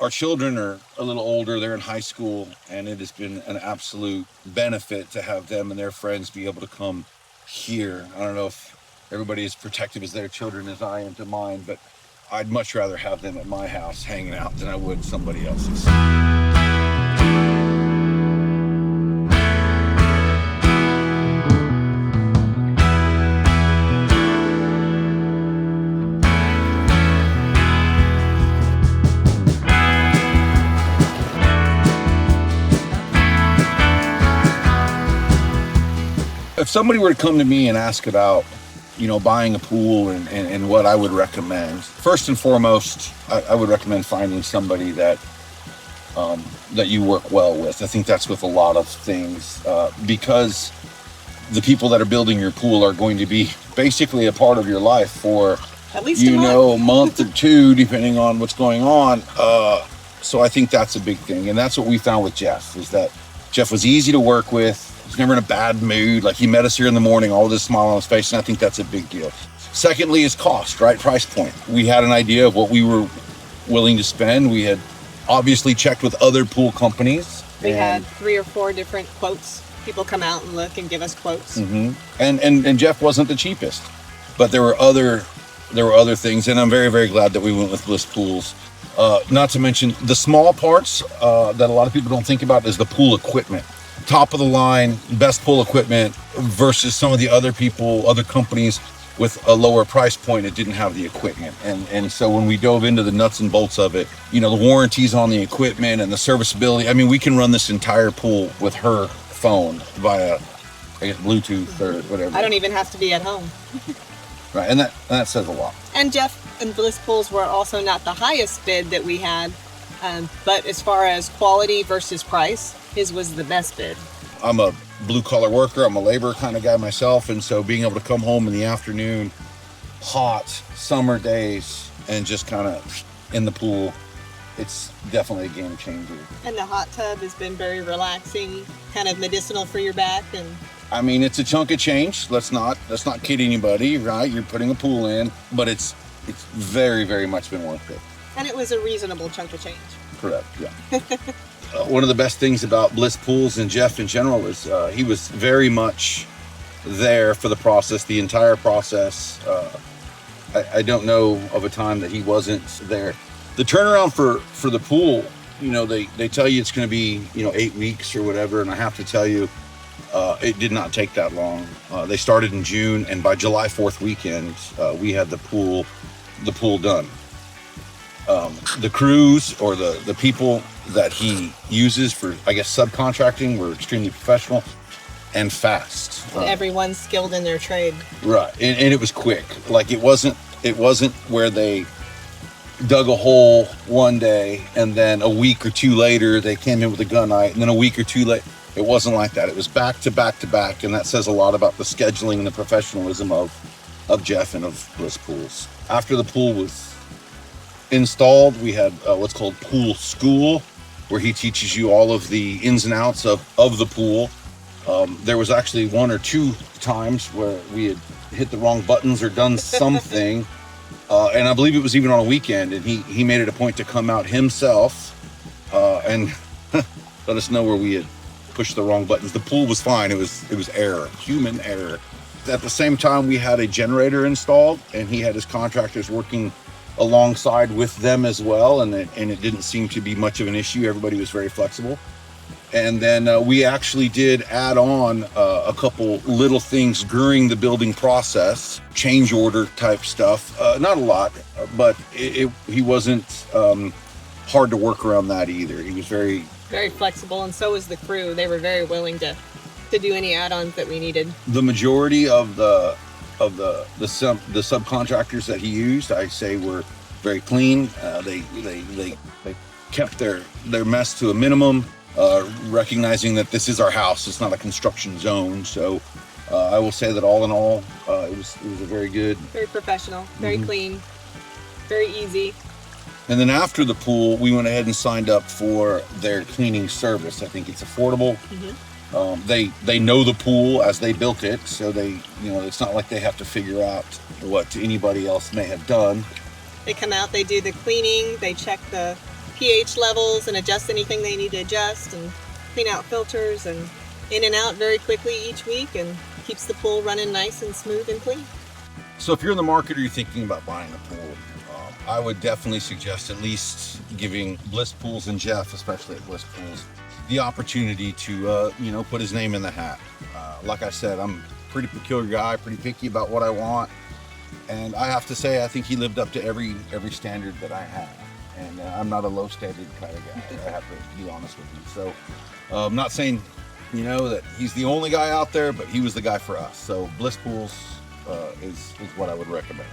Our children are a little older, they're in high school, and it has been an absolute benefit to have them and their friends be able to come here. I don't know if everybody is protective as their children as I am to mine, but I'd much rather have them at my house hanging out than I would somebody else's. If somebody were to come to me and ask about, buying a pool and what I would recommend, first and foremost, I would recommend finding somebody that you work well with. I think that's with a lot of things, because the people that are building your pool are going to be basically a part of your life for at least a month or two, depending on what's going on. So I think that's a big thing, and that's what we found with Jeff, is that Jeff was easy to work with. He's never in a bad mood. Like, he met us here in the morning, all this smile on his face, and I think that's a big deal. Secondly is cost, right? Price point. We had an idea of what we were willing to spend. We had obviously checked with other pool companies. We had 3 or 4 different quotes. People come out and look and give us quotes. Mm-hmm. And Jeff wasn't the cheapest, but there were other things, and I'm very, very glad that we went with Bliss Pools. Not to mention the small parts that a lot of people don't think about is the pool equipment. Top of the line, best pool equipment versus some of the other companies with a lower price point that didn't have the equipment. And so when we dove into the nuts and bolts of it, the warranties on the equipment and the serviceability, I mean, we can run this entire pool with her phone via, I guess, Bluetooth or whatever. I don't even have to be at home. Right, and that says a lot. And Jeff and Bliss Pools were also not the highest bid that we had, but as far as quality versus price, his was the best bid. I'm a blue-collar worker. I'm a labor kind of guy myself, and so being able to come home in the afternoon, hot summer days, and just kind of in the pool, it's definitely a game changer. And the hot tub has been very relaxing, kind of medicinal for your back. And I mean, it's a chunk of change. Let's not kid anybody, right? You're putting a pool in, but it's very, very much been worth it. And it was a reasonable chunk of change. Correct, yeah. One of the best things about Bliss Pools and Jeff in general is he was very much there for the process, the entire process. I don't know of a time that he wasn't there. The turnaround for the pool, they tell you it's going to be 8 weeks or whatever, and I have to tell you, it did not take that long. They started in June, and by July 4th weekend, we had the pool done. The crews or the people that he uses for, I guess, subcontracting were extremely professional and fast. And everyone's skilled in their trade. Right, and it was quick. Like, it wasn't where they dug a hole one day and then a week or two later they came in with a gunite, and then a week or two later. It wasn't like that. It was back to back to back, and that says a lot about the scheduling and the professionalism of Jeff and of Bliss Pools. After the pool was installed, we had what's called pool school, where he teaches you all of the ins and outs of the pool. There was actually 1 or 2 times where we had hit the wrong buttons or done something, and I believe it was even on a weekend, and he made it a point to come out himself and let us know where we had pushed the wrong buttons. The pool was fine. It was error, human error. At the same time, we had a generator installed, and he had his contractors working alongside with them as well, and it didn't seem to be much of an issue. Everybody was very flexible. And then we actually did add on a couple little things during the building process, change order type stuff. Not a lot, but he wasn't hard to work around that either. He was very flexible, and so was the crew. They were very willing to do any add-ons that we needed. The majority of the subcontractors that he used, I say, were very clean. They kept their mess to a minimum, recognizing that this is our house. It's not a construction zone. So I will say that all in all, it was a very good, very professional, very clean, very easy. And then after the pool, we went ahead and signed up for their cleaning service. I think it's affordable. They know the pool as they built it, so it's not like they have to figure out what anybody else may have done. They come out, they do the cleaning, they check the pH levels and adjust anything they need to adjust and clean out filters and in and out very quickly each week, and keeps the pool running nice and smooth and clean. So if you're in the market or you're thinking about buying a pool, I would definitely suggest at least giving Bliss Pools and Jeff, especially at Bliss Pools, the opportunity to, put his name in the hat. Like I said, I'm a pretty peculiar guy, pretty picky about what I want. And I have to say, I think he lived up to every standard that I have. And I'm not a low standard kind of guy, I have to be honest with you. So I'm not saying, that he's the only guy out there, but he was the guy for us. So Bliss Pools is what I would recommend.